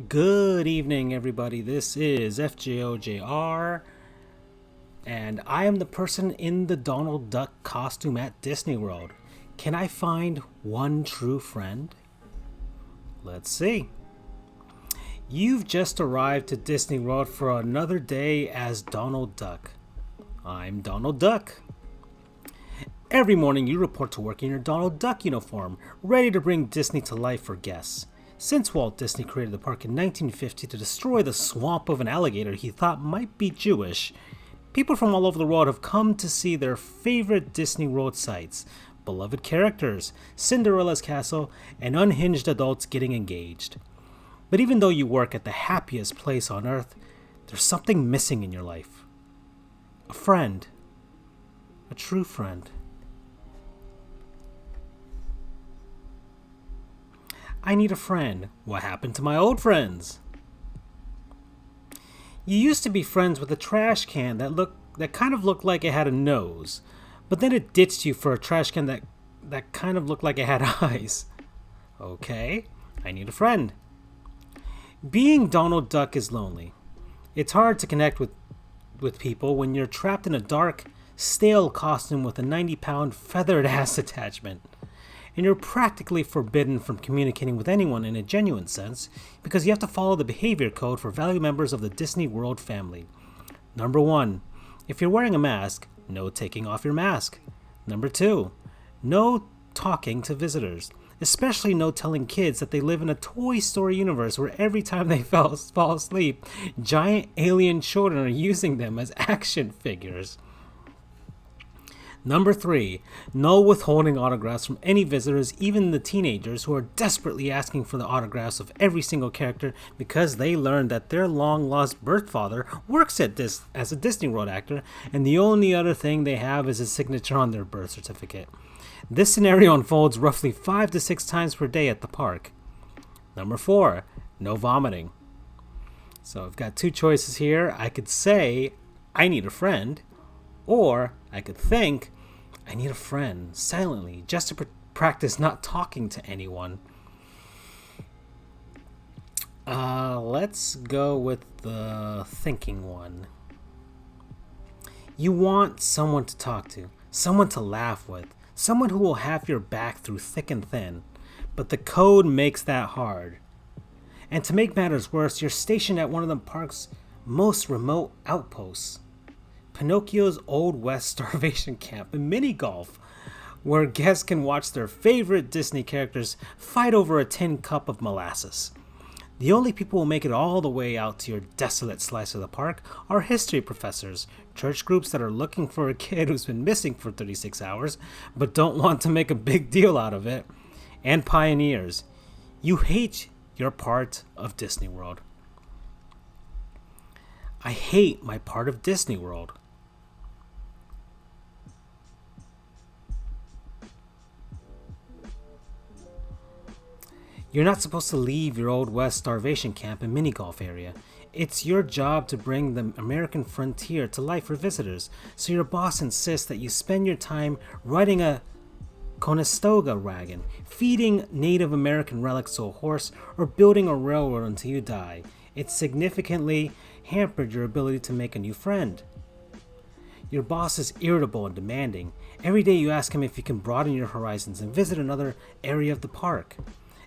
Good evening, everybody. This is FJOJR, and I am the person in the Donald Duck costume at Disney World. Can I find one true friend? Let's see. You've just arrived to Disney World for another day as Donald Duck. I'm Donald Duck. Every morning you report to work in your Donald Duck uniform, ready to bring Disney to life for guests. Since Walt Disney created the park in 1950 to destroy the swamp of an alligator he thought might be Jewish, people from all over the world have come to see their favorite Disney World sights, beloved characters, Cinderella's castle, and unhinged adults getting engaged. But even though you work at the happiest place on earth, there's something missing in your life. A friend. A true friend. I need a friend. What happened to my old friends? You used to be friends with a trash can that kind of looked like it had a nose, but then it ditched you for a trash can that kind of looked like it had eyes. Okay, I need a friend. Being Donald Duck is lonely. It's hard to connect with people when you're trapped in a dark, stale costume with a 90-pound feathered ass attachment. And you're practically forbidden from communicating with anyone in a genuine sense because you have to follow the behavior code for valued members of the Disney World family. Number 1, if you're wearing a mask, no taking off your mask. Number 2, no talking to visitors, especially no telling kids that they live in a Toy Story universe where every time they fall asleep, giant alien children are using them as action figures. Number 3, no withholding autographs from any visitors, even the teenagers who are desperately asking for the autographs of every single character because they learned that their long-lost birth father works as a Disney World actor, and the only other thing they have is a signature on their birth certificate. This scenario unfolds roughly 5 to 6 times per day at the park. Number 4, no vomiting. So I've got 2 choices here. I could say, I need a friend, or I could think, I need a friend, silently, just to practice not talking to anyone. Let's go with the thinking one. You want someone to talk to, someone to laugh with, someone who will have your back through thick and thin. But the code makes that hard. And to make matters worse, you're stationed at one of the park's most remote outposts. Pinocchio's Old West starvation camp and mini golf, where guests can watch their favorite Disney characters fight over a tin cup of molasses. The only people who make it all the way out to your desolate slice of the park are history professors, church groups that are looking for a kid who's been missing for 36 hours but don't want to make a big deal out of it, and pioneers. You hate your part of Disney World. I hate my part of Disney World. You're not supposed to leave your Old West starvation camp and mini golf area. It's your job to bring the American frontier to life for visitors, so your boss insists that you spend your time riding a Conestoga wagon, feeding Native American relics to a horse, or building a railroad until you die. It's significantly hampered your ability to make a new friend. Your boss is irritable and demanding. Every day you ask him if you can broaden your horizons and visit another area of the park.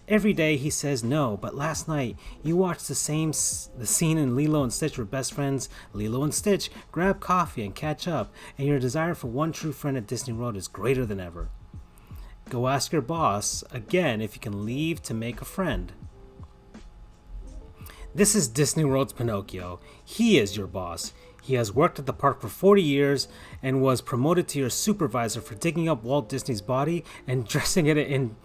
Every day he says no, but last night you watched the scene in Lilo and Stitch where best friends Lilo and Stitch grab coffee and catch up, and your desire for one true friend at Disney World is greater than ever. Go ask your boss again if you can leave to make a friend. This is Disney World's Pinocchio. He is your boss. He has worked at the park for 40 years and was promoted to your supervisor for digging up Walt Disney's body and dressing it in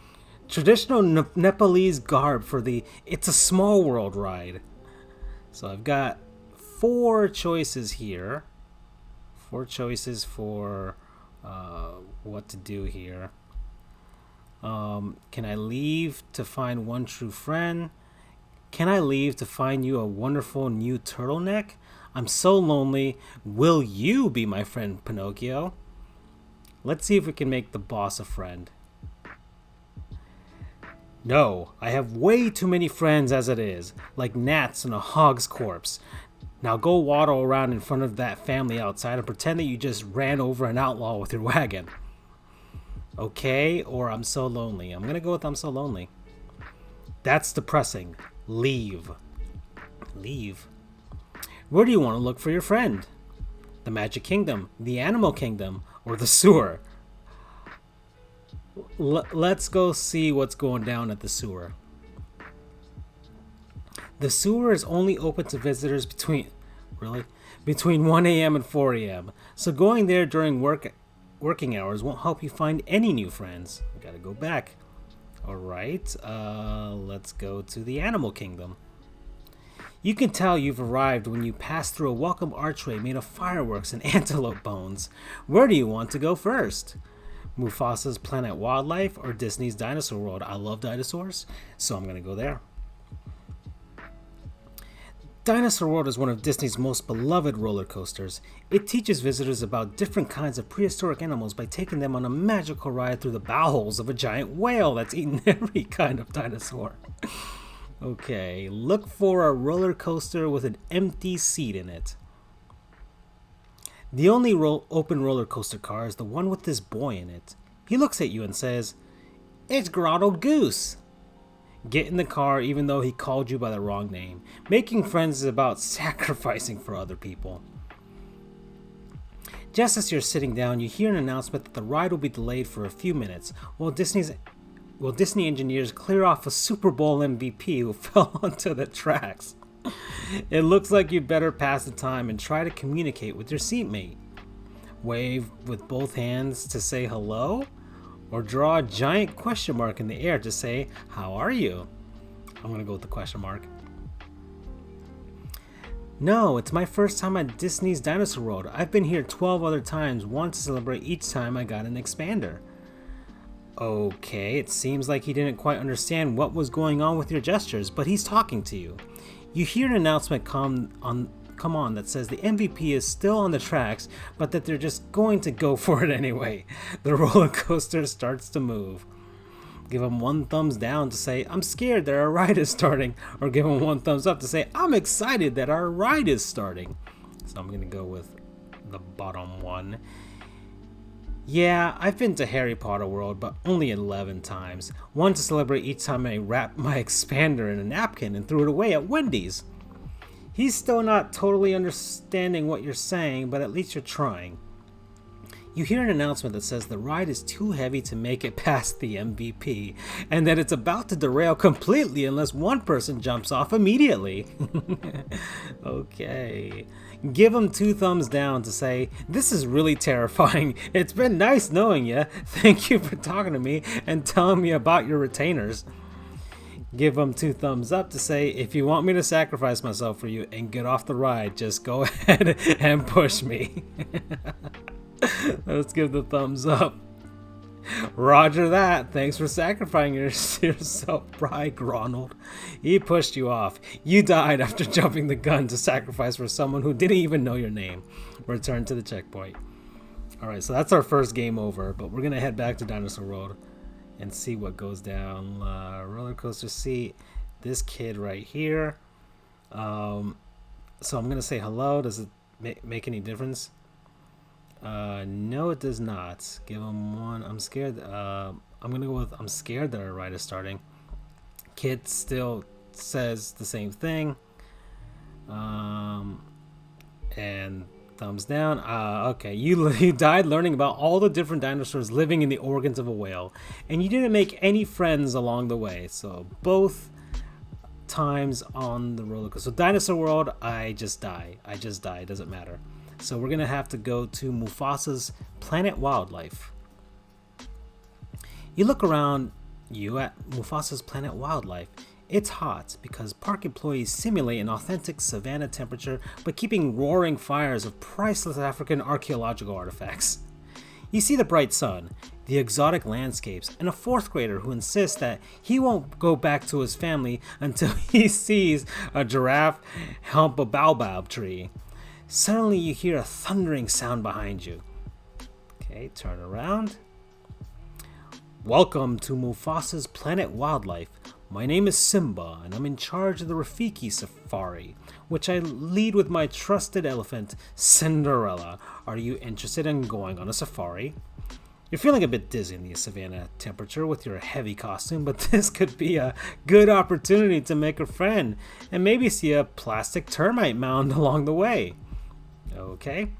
traditional Nepalese garb for the It's a Small World ride. So I've got 4 choices here. 4 choices for what to do here. Can I leave to find one true friend? Can I leave to find you a wonderful new turtleneck? I'm so lonely. Will you be my friend, Pinocchio? Let's see if we can make the boss a friend. No, I have way too many friends as it is, like gnats in a hog's corpse. Now go waddle around in front of that family outside and pretend that you just ran over an outlaw with your wagon. Okay, or I'm so lonely. I'm gonna go with I'm so lonely. That's depressing. Leave. Leave? Where do you want to look for your friend? The Magic Kingdom, the Animal Kingdom, or the sewer? Let's go see what's going down at the sewer. The sewer is only open to visitors between 1 a.m. and 4 a.m. So going there during working hours won't help you find any new friends. We gotta go back. Alright, let's go to the Animal Kingdom. You can tell you've arrived when you pass through a welcome archway made of fireworks and antelope bones. Where do you want to go first? Mufasa's Planet Wildlife or Disney's Dinosaur World? I love dinosaurs, so I'm gonna go there. Dinosaur World is one of Disney's most beloved roller coasters. It teaches visitors about different kinds of prehistoric animals by taking them on a magical ride through the bowels of a giant whale that's eaten every kind of dinosaur. Okay, look for a roller coaster with an empty seat in it. The only open roller coaster car is the one with this boy in it. He looks at you and says, "It's Grotto Goose." Get in the car even though he called you by the wrong name. Making friends is about sacrificing for other people. Just as you're sitting down, you hear an announcement that the ride will be delayed for a few minutes while Disney engineers clear off a Super Bowl MVP who fell onto the tracks. It looks like you'd better pass the time and try to communicate with your seatmate. Wave with both hands to say hello? Or draw a giant question mark in the air to say, "How are you?" I'm gonna go with the question mark. No, it's my first time at Disney's Dinosaur World. I've been here 12 other times, one to celebrate each time I got an expander. Okay, it seems like he didn't quite understand what was going on with your gestures, but he's talking to you. You hear an announcement come on that says the MVP is still on the tracks, but that they're just going to go for it anyway. The roller coaster starts to move. Give him one thumbs down to say, "I'm scared that our ride is starting," or give him one thumbs up to say, "I'm excited that our ride is starting." So I'm going to go with the bottom one. Yeah, I've been to Harry Potter World, but only 11 times. One to celebrate each time I wrapped my expander in a napkin and threw it away at Wendy's. He's still not totally understanding what you're saying, but at least you're trying. You hear an announcement that says the ride is too heavy to make it past the MVP, and that it's about to derail completely unless one person jumps off immediately. Okay. Give him 2 thumbs down to say, "This is really terrifying. It's been nice knowing you. Thank you for talking to me and telling me about your retainers." Give him 2 thumbs up to say, "If you want me to sacrifice myself for you and get off the ride, just go ahead and push me." Let's give the thumbs up. Roger that. Thanks for sacrificing yourself, Bry Ronald. He pushed you off. You died after jumping the gun to sacrifice for someone who didn't even know your name. Return to the checkpoint. Alright, so that's our first game over, but we're going to head back to Dinosaur World and see what goes down. Roller coaster seat. This kid right here. So I'm going to say hello. Does it make any difference? No, it does not. Give him one. I'm scared. I'm gonna go with I'm scared that our ride is starting. Kid still says the same thing. And thumbs down. Okay, you died learning about all the different dinosaurs living in the organs of a whale, and you didn't make any friends along the way. So both times on the roller coaster. So Dinosaur World, I just die. It doesn't matter. So we're going to have to go to Mufasa's Planet Wildlife. You look around you at Mufasa's Planet Wildlife. It's hot because park employees simulate an authentic savanna temperature by keeping roaring fires of priceless African archaeological artifacts. You see the bright sun, the exotic landscapes, and a 4th grader who insists that he won't go back to his family until he sees a giraffe hump a baobab tree. Suddenly you hear a thundering sound behind you. Okay, turn around. Welcome to Mufasa's Planet Wildlife. My name is Simba, and I'm in charge of the Rafiki Safari, which I lead with my trusted elephant, Cinderella. Are you interested in going on a safari? You're feeling a bit dizzy in the savannah temperature with your heavy costume, but this could be a good opportunity to make a friend and maybe see a plastic termite mound along the way. Okay?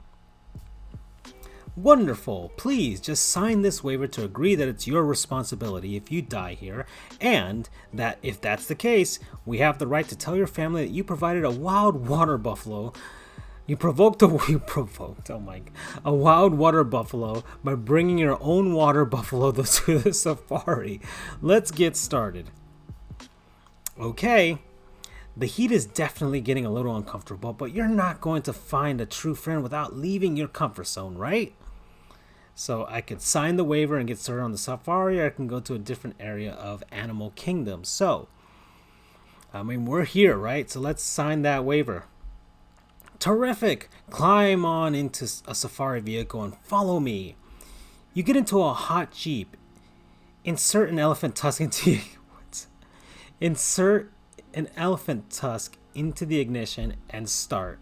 Wonderful. Please just sign this waiver to agree that it's your responsibility if you die here, and that if that's the case, we have the right to tell your family that you provided a wild water buffalo. You provoked a wild water buffalo by bringing your own water buffalo to the safari. Let's get started. Okay. The heat is definitely getting a little uncomfortable, but you're not going to find a true friend without leaving your comfort zone, right? So I could sign the waiver and get started on the safari, or I can go to a different area of Animal Kingdom. So, we're here, right? So let's sign that waiver. Terrific! Climb on into a safari vehicle and follow me. You get into a hot Jeep. Insert an elephant tusk into Insert an elephant tusk into the ignition and start.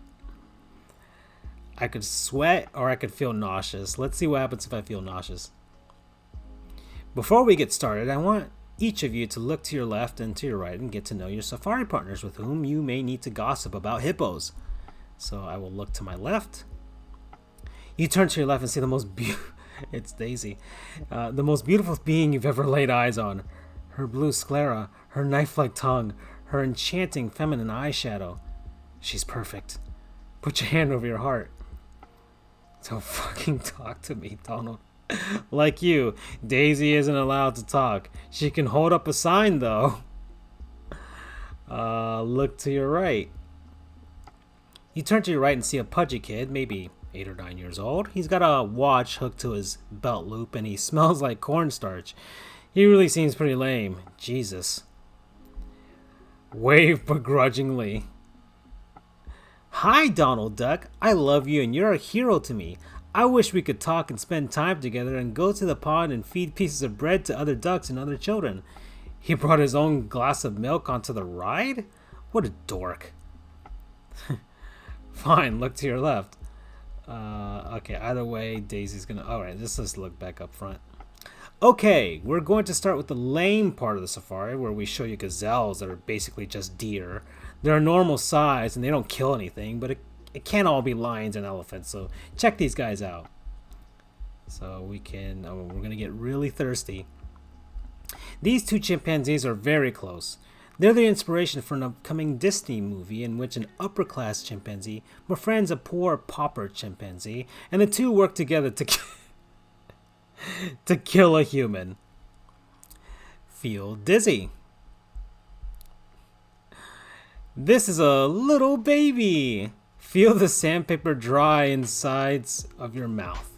I could sweat or I could feel nauseous. Let's see what happens if I feel nauseous. Before we get started, I want each of you to look to your left and to your right and get to know your safari partners with whom you may need to gossip about hippos. So I will look to my left. You turn to your left and see the most beautiful... It's Daisy. The most beautiful being you've ever laid eyes on. Her blue sclera, her knife-like tongue, her enchanting feminine eyeshadow. She's perfect. Put your hand over your heart. Don't fucking talk to me, Donald. Like you, Daisy isn't allowed to talk. She can hold up a sign, though. Look to your right. You turn to your right and see a pudgy kid, maybe 8 or 9 years old. He's got a watch hooked to his belt loop, and he smells like cornstarch. He really seems pretty lame. Jesus. Wave begrudgingly. Hi, Donald Duck. I love you and you're a hero to me. I wish we could talk and spend time together and go to the pond and feed pieces of bread to other ducks and other children. He brought his own glass of milk onto the ride? What a dork. Fine, look to your left. Okay, either way, Daisy's gonna... Alright, let's look back up front. Okay, we're going to start with the lame part of the safari where we show you gazelles that are basically just deer. They're a normal size and they don't kill anything, but it can't all be lions and elephants, so check these guys out. So we're going to get really thirsty. These two chimpanzees are very close. They're the inspiration for an upcoming Disney movie in which an upper-class chimpanzee befriends a poor pauper chimpanzee, and the two work together to kill a human. Feel dizzy. This is a little baby. Feel the sandpaper dry insides of your mouth.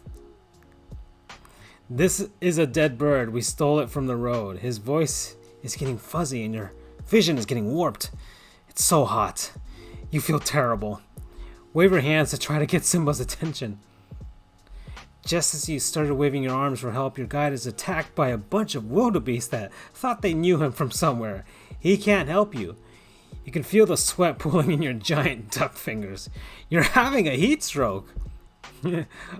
This is a dead bird. We stole it from the road. His voice is getting fuzzy and your vision is getting warped. It's so hot. You feel terrible. Wave your hands to try to get Simba's attention. Just as you started waving your arms for help, your guide is attacked by a bunch of wildebeest that thought they knew him from somewhere. He can't help you. You can feel the sweat pooling in your giant duck fingers. You're having a heat stroke.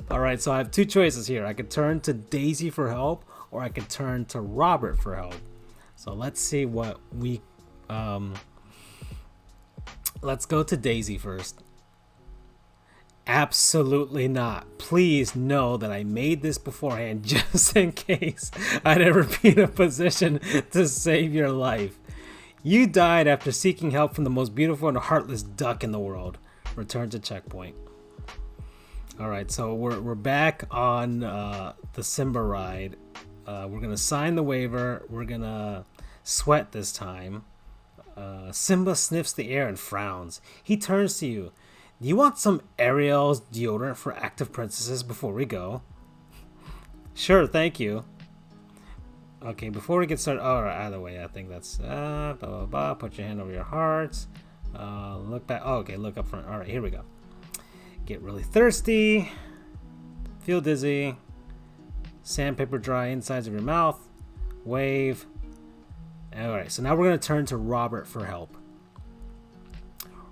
Alright, so I have two choices here. I could turn to Daisy for help, or I could turn to Robert for help. So let's see what we... let's go to Daisy first. Absolutely not. Please know that I made this beforehand just in case I'd ever be in a position to save your life. You died after seeking help from the most beautiful and heartless duck in the world. Return to checkpoint. Alright, so we're back on the Simba ride. We're going to sign the waiver. We're going to sweat this time. Simba sniffs the air and frowns. He turns to you. Do you want some Ariel's deodorant for active princesses before we go? Sure, thank you. Okay, before we get started, either way, I think that's, blah, blah, blah, put your hand over your heart, look back, okay, look up front, alright, here we go. Get really thirsty, feel dizzy, sandpaper dry insides of your mouth, Wave. Alright, so now we're going to turn to Robert for help.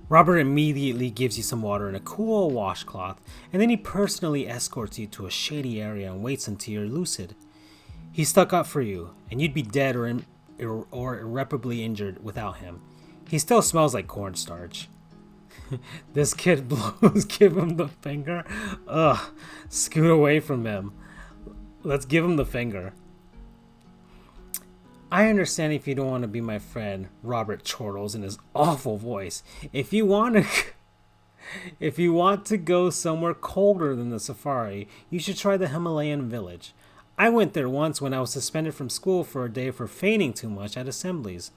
Robert immediately gives you some water and a cool washcloth, and then he personally escorts you to a shady area and waits until you're lucid. He stuck up for you, and you'd be dead or irreparably injured without him. He still smells like cornstarch. This kid blows, give him the finger. Ugh, scoot away from him. Let's give him the finger. I understand if you don't want to be my friend, Robert chortles in his awful voice. If you want to go somewhere colder than the safari, you should try the Himalayan village. I went there once when I was suspended from school for a day for feigning too much at assemblies.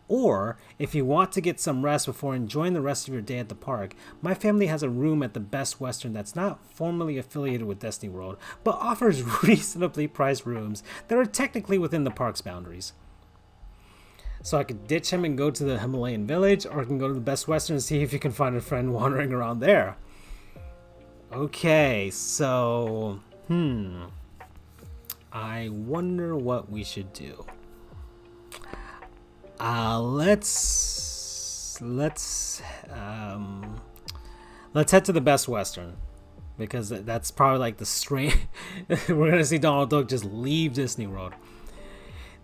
Or, if you want to get some rest before enjoying the rest of your day at the park, my family has a room at the Best Western that's not formally affiliated with Disney World, but offers reasonably priced rooms that are technically within the park's boundaries. So I could ditch him and go to the Himalayan village, or I can go to the Best Western and see if you can find a friend wandering around there. Okay, so, I wonder what we should do. Let's head to the Best Western, because that's probably like the strange. We're gonna see Donald Duck just leave Disney World.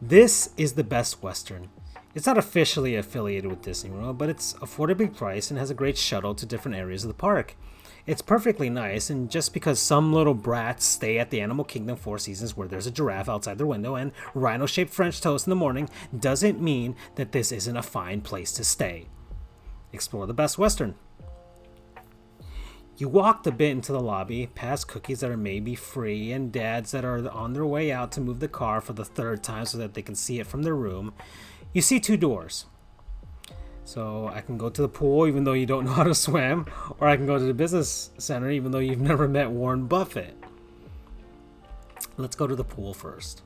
This is the Best Western. It's not officially affiliated with Disney World, but it's affordably priced and has a great shuttle to different areas of the park. It's perfectly nice, and just because some little brats stay at the Animal Kingdom 4 Seasons where there's a giraffe outside their window and rhino-shaped French toast in the morning doesn't mean that this isn't a fine place to stay. Explore the Best Western. You walked a bit into the lobby, past cookies that are maybe free and dads that are on their way out to move the car for the third time so that they can see it from their room. You see 2 doors. So I can go to the pool even though you don't know how to swim, or I can go to the business center even though you've never met Warren Buffett. Let's go to the pool first.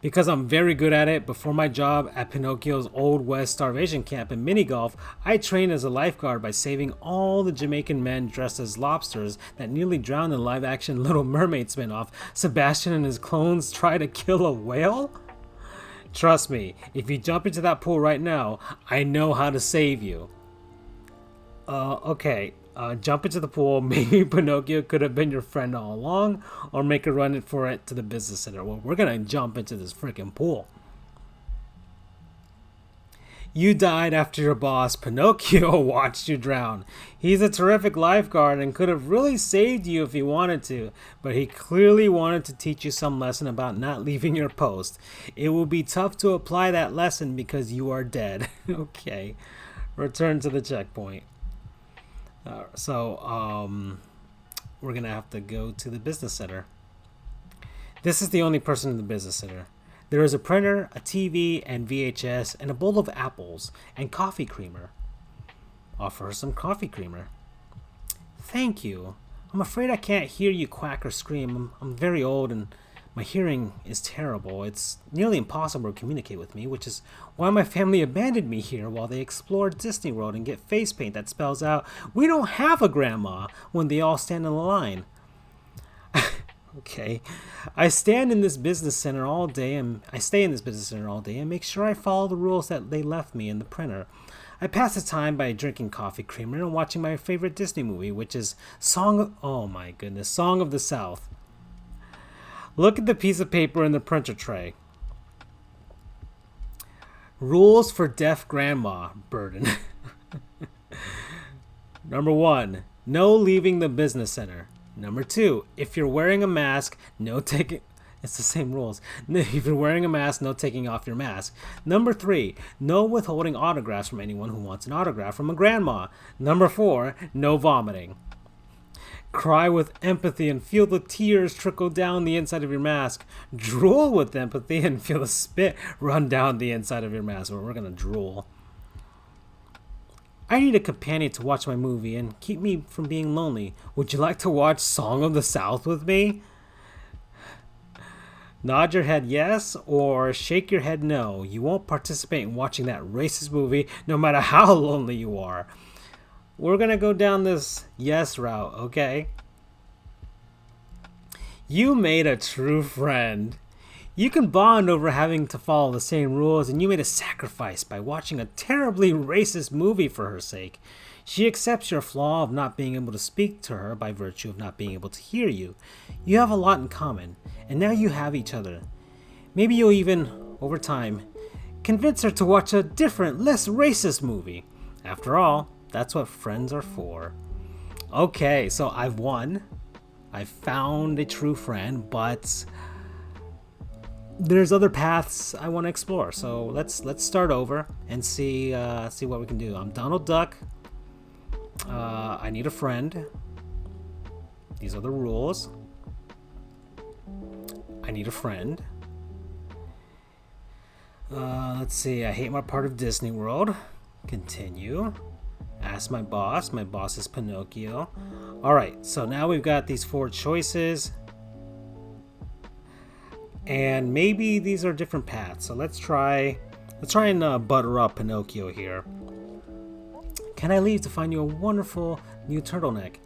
Because I'm very good at it, before my job at Pinocchio's Old West starvation camp in mini golf, I trained as a lifeguard by saving all the Jamaican men dressed as lobsters that nearly drowned in live-action Little Mermaid spin-off. Sebastian and his clones try to kill a whale? Trust me, if you jump into that pool right now, I know how to save you. Okay. Jump into the pool. Maybe Pinocchio could have been your friend all along, or make a run for it to the business center. Well, we're gonna jump into this freaking pool. You died after your boss, Pinocchio, watched you drown. He's a terrific lifeguard and could have really saved you if he wanted to, but he clearly wanted to teach you some lesson about not leaving your post. It will be tough to apply that lesson because you are dead. Okay, return to the checkpoint. We're gonna have to go to the business center. This is the only person in the business center. There is a printer, a TV, and VHS, and a bowl of apples, and coffee creamer. Offer her some coffee creamer. Thank you. I'm afraid I can't hear you quack or scream. I'm very old, and my hearing is terrible. It's nearly impossible to communicate with me, which is why my family abandoned me here while they explored Disney World and get face paint that spells out, "We don't have a grandma," when they all stand in a line. Okay. I stay in this business center all day and make sure I follow the rules that they left me in the printer. I pass the time by drinking coffee creamer and watching my favorite Disney movie, which is Song of the South. Look at the piece of paper in the printer tray. Rules for deaf grandma, Burden. Number 1, no leaving the business center. Number 2, if you're wearing a mask, no taking... It's the same rules. If you're wearing a mask, no taking off your mask. Number 3, no withholding autographs from anyone who wants an autograph from a grandma. Number 4, no vomiting. Cry with empathy and feel the tears trickle down the inside of your mask. Drool with empathy and feel the spit run down the inside of your mask. Well, we're going to drool. I need a companion to watch my movie and keep me from being lonely. Would you like to watch Song of the South with me? Nod your head yes, or shake your head no. You won't participate in watching that racist movie no matter how lonely you are. We're going to go down this yes route, okay? You made a true friend. You can bond over having to follow the same rules, and you made a sacrifice by watching a terribly racist movie for her sake. She accepts your flaw of not being able to speak to her by virtue of not being able to hear you. You have a lot in common, and now you have each other. Maybe you'll even, over time, convince her to watch a different, less racist movie. After all, that's what friends are for. Okay, so I've won. I found a true friend, but there's other paths I want to explore. So let's start over and see what we can do. I'm Donald Duck. I need a friend. These are the rules. I need a friend. Let's see. I hate my part of Disney World. Continue. Ask my boss. My boss is Pinocchio. Alright, so now we've got these 4 choices. And maybe these are different paths. So let's try and butter up Pinocchio here. Can I leave to find you a wonderful new turtleneck?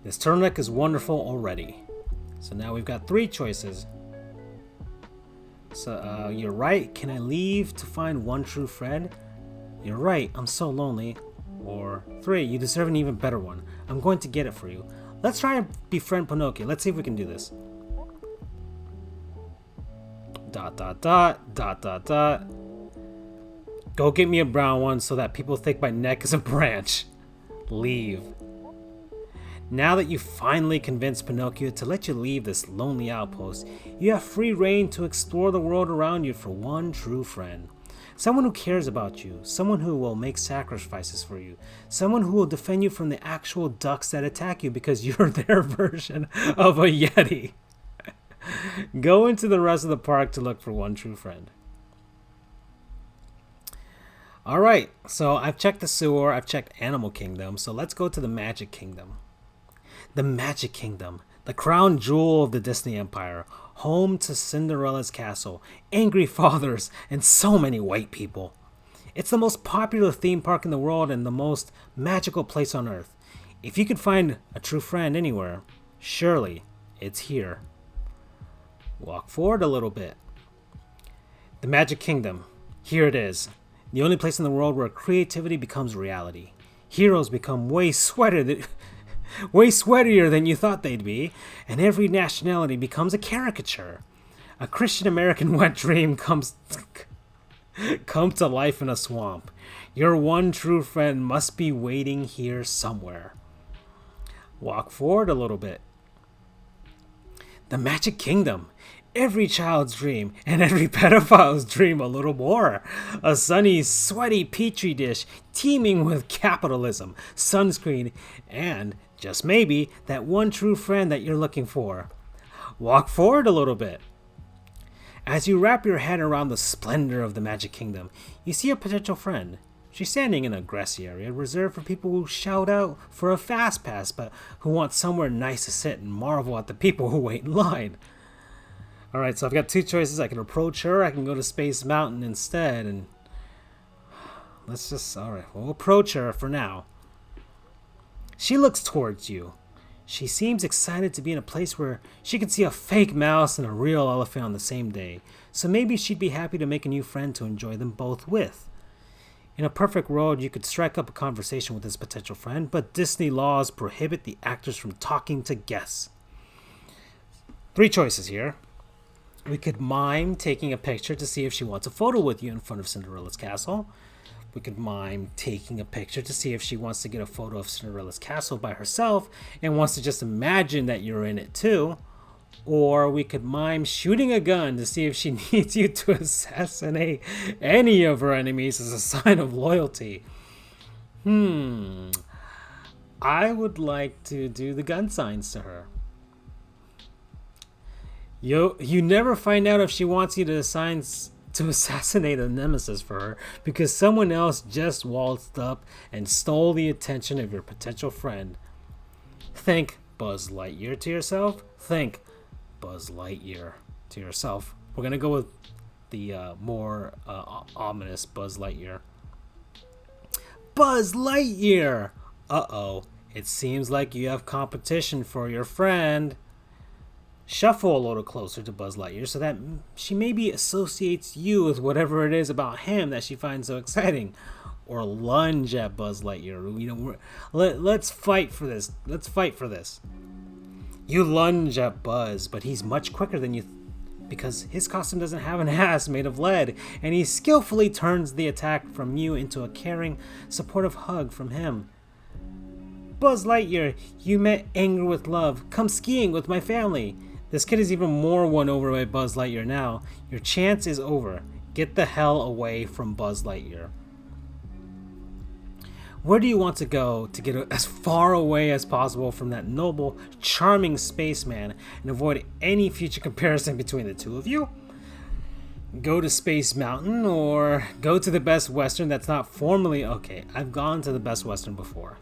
This turtleneck is wonderful already. So now we've got 3 choices. So you're right. Can I leave to find one true friend? You're right. I'm so lonely. Or 3. You deserve an even better one. I'm going to get it for you. Let's try and befriend Pinocchio. Let's see if we can do this. ... Go get me a brown one so that people think my neck is a branch. Leave. Now that you've finally convinced Pinocchio to let you leave this lonely outpost, you have free reign to explore the world around you for one true friend. Someone who cares about you, someone who will make sacrifices for you, someone who will defend you from the actual ducks that attack you because you're their version of a Yeti. Go into the rest of the park to look for one true friend. Alright, so I've checked the sewer, I've checked Animal Kingdom, so let's go to the Magic Kingdom. The Magic Kingdom, the crown jewel of the Disney Empire, home to Cinderella's castle, angry fathers, and so many white people. It's the most popular theme park in the world and the most magical place on earth. If you could find a true friend anywhere, surely it's here. Walk forward a little bit. The Magic Kingdom, here it is. The only place in the world where creativity becomes reality. Heroes become way sweatier than you thought they'd be, and every nationality becomes a caricature. A Christian American wet dream come to life in a swamp. Your one true friend must be waiting here somewhere. Walk forward a little bit. The Magic Kingdom. Every child's dream, and every pedophile's dream a little more. A sunny, sweaty petri dish teeming with capitalism, sunscreen, and, just maybe, that one true friend that you're looking for. Walk forward a little bit. As you wrap your head around the splendor of the Magic Kingdom, you see a potential friend. She's standing in a grassy area reserved for people who shout out for a fast pass, but who want somewhere nice to sit and marvel at the people who wait in line. Alright, so I've got 2 choices. I can approach her, I can go to Space Mountain instead, and alright, we'll approach her for now. She looks towards you. She seems excited to be in a place where she can see a fake mouse and a real elephant on the same day, so maybe she'd be happy to make a new friend to enjoy them both with. In a perfect world, you could strike up a conversation with this potential friend, but Disney laws prohibit the actors from talking to guests. 3 choices here. We could mime taking a picture to see if she wants a photo with you in front of Cinderella's castle. We could mime taking a picture to see if she wants to get a photo of Cinderella's castle by herself and wants to just imagine that you're in it too. Or we could mime shooting a gun to see if she needs you to assassinate any of her enemies as a sign of loyalty. I would like to do the gun signs to her. You never find out if she wants you to assassinate a nemesis for her because someone else just waltzed up and stole the attention of your potential friend. Think Buzz Lightyear to yourself. Think Buzz Lightyear to yourself. We're going to go with the more ominous Buzz Lightyear. Buzz Lightyear! Uh-oh. It seems like you have competition for your friend. Shuffle a little closer to Buzz Lightyear so that she maybe associates you with whatever it is about him that she finds so exciting. Or lunge at Buzz Lightyear. Let's fight for this. Let's fight for this. You lunge at Buzz, but he's much quicker than you because his costume doesn't have an ass made of lead, and he skillfully turns the attack from you into a caring, supportive hug from him. Buzz Lightyear, you met anger with love. Come skiing with my family. This kid is even more won over by Buzz Lightyear now. Your chance is over. Get the hell away from Buzz Lightyear. Where do you want to go to get as far away as possible from that noble, charming spaceman and avoid any future comparison between the two of you? Go to Space Mountain or go to the Best Western that's not formally... Okay, I've gone to the Best Western before.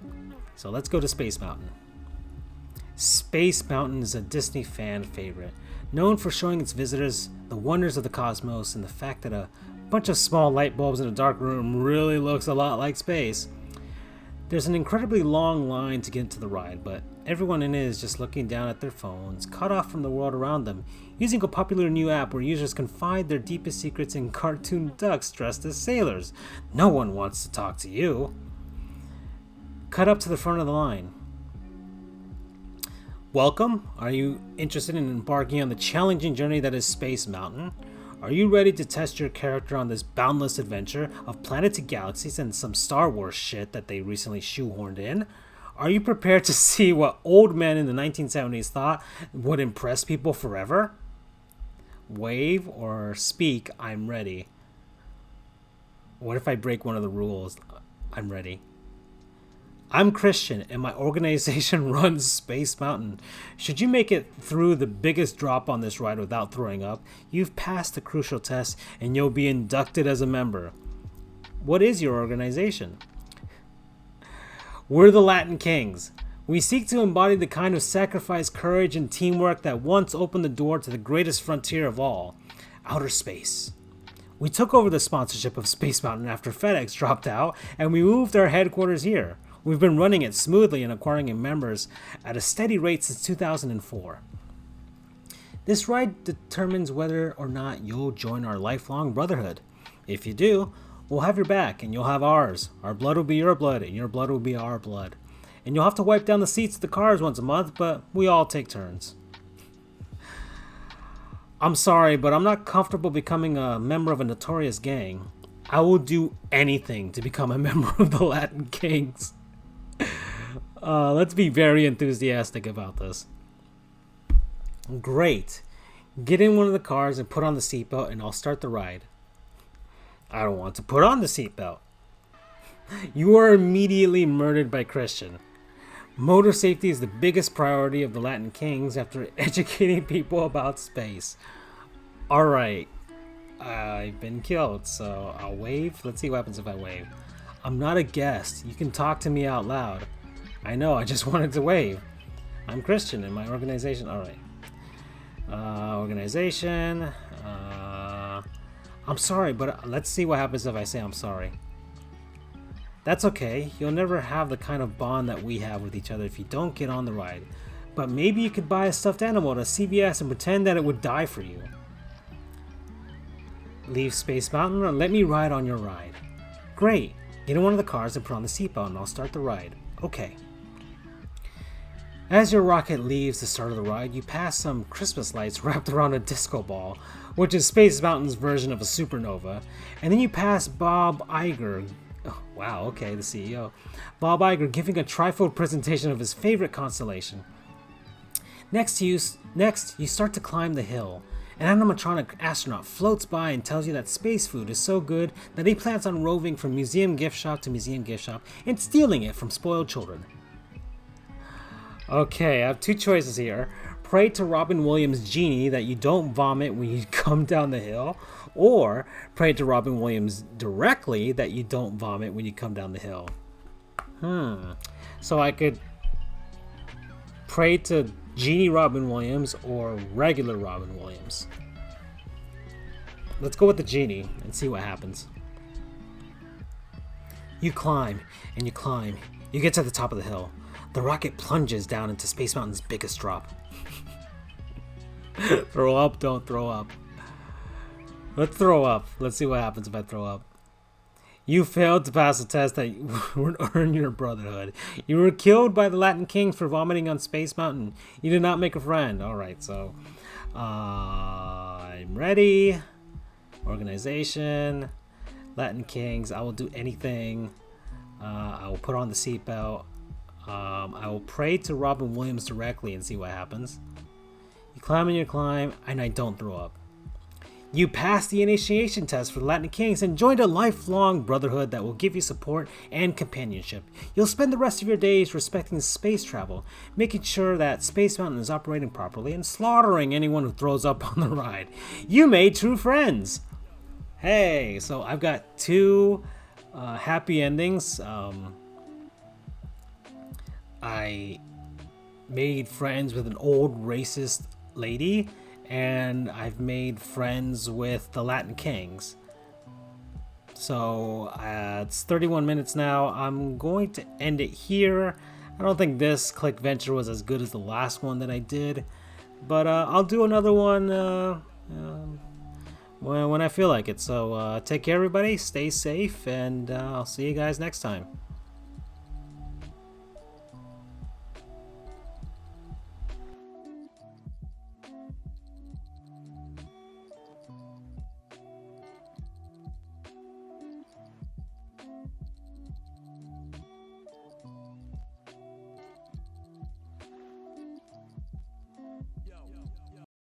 So let's go to Space Mountain. Space Mountain is a Disney fan favorite, known for showing its visitors the wonders of the cosmos and the fact that a bunch of small light bulbs in a dark room really looks a lot like space. There's an incredibly long line to get into the ride, but everyone in it is just looking down at their phones, cut off from the world around them, using a popular new app where users confide their deepest secrets in cartoon ducks dressed as sailors. No one wants to talk to you. Cut up to the front of the line. Welcome. Are you interested in embarking on the challenging journey that is Space Mountain? Are you ready to test your character on this boundless adventure of planets and galaxies and some Star Wars shit that they recently shoehorned in? Are you prepared to see what old men in the 1970s thought would impress people forever? Wave or speak, I'm ready. What if I break one of the rules? I'm ready. I'm Christian, and my organization runs Space Mountain. Should you make it through the biggest drop on this ride without throwing up, you've passed the crucial test, and you'll be inducted as a member. What is your organization? We're the Latin Kings. We seek to embody the kind of sacrifice, courage, and teamwork that once opened the door to the greatest frontier of all, outer space. We took over the sponsorship of Space Mountain after FedEx dropped out, and we moved our headquarters here. We've been running it smoothly and acquiring members at a steady rate since 2004. This ride determines whether or not you'll join our lifelong brotherhood. If you do, we'll have your back and you'll have ours. Our blood will be your blood and your blood will be our blood. And you'll have to wipe down the seats of the cars once a month, but we all take turns. I'm sorry, but I'm not comfortable becoming a member of a notorious gang. I will do anything to become a member of the Latin Kings. Let's be very enthusiastic about this. Great. Get in one of the cars and put on the seatbelt and I'll start the ride. I don't want to put on the seatbelt. You are immediately murdered by Christian. Motor safety is the biggest priority of the Latin Kings after educating people about space. Alright. I've been killed, so I'll wave. Let's see what happens if I wave. I'm not a guest. You can talk to me out loud. I know, I just wanted to wave. I'm Christian in my organization. Alright. Organization. I'm sorry, but let's see what happens if I say I'm sorry. That's okay. You'll never have the kind of bond that we have with each other if you don't get on the ride. But maybe you could buy a stuffed animal at a CVS and pretend that it would die for you. Leave Space Mountain or let me ride on your ride. Great. Get in one of the cars and put on the seatbelt and I'll start the ride. Okay. As your rocket leaves the start of the ride, you pass some Christmas lights wrapped around a disco ball, which is Space Mountain's version of a supernova, and then you pass Bob Iger. Oh, wow, okay, the CEO. Bob Iger giving a trifold presentation of his favorite constellation. Next, you start to climb the hill. An animatronic astronaut floats by and tells you that space food is so good that he plans on roving from museum gift shop to museum gift shop and stealing it from spoiled children. Okay, I have two choices here. Pray to Robin Williams' genie that you don't vomit when you come down the hill, or pray to Robin Williams directly that you don't vomit when you come down the hill. So I could pray to Genie Robin Williams or regular Robin Williams. Let's go with the genie and see what happens. You climb and you climb. You get to the top of the hill. The rocket plunges down into Space Mountain's biggest drop. Throw up, don't throw up. Let's throw up. Let's see what happens if I throw up. You failed to pass the test that would earn your brotherhood. You were killed by the Latin Kings for vomiting on Space Mountain. You did not make a friend. Alright, so... I'm ready. Organization. Latin Kings. I will do anything. I will put on the seatbelt. I will pray to Robin Williams directly and see what happens. You climb and you climb, and I don't throw up. You passed the initiation test for the Latin Kings and joined a lifelong brotherhood that will give you support and companionship. You'll spend the rest of your days respecting space travel, making sure that Space Mountain is operating properly, and slaughtering anyone who throws up on the ride. You made true friends! Hey, so I've got two happy endings. I made friends with an old racist lady, and I've made friends with the Latin Kings. So it's 31 minutes now. I'm going to end it here. I don't think this Click Venture was as good as the last one that I did, but I'll do another one when I feel like it. So take care, everybody. Stay safe, and I'll see you guys next time.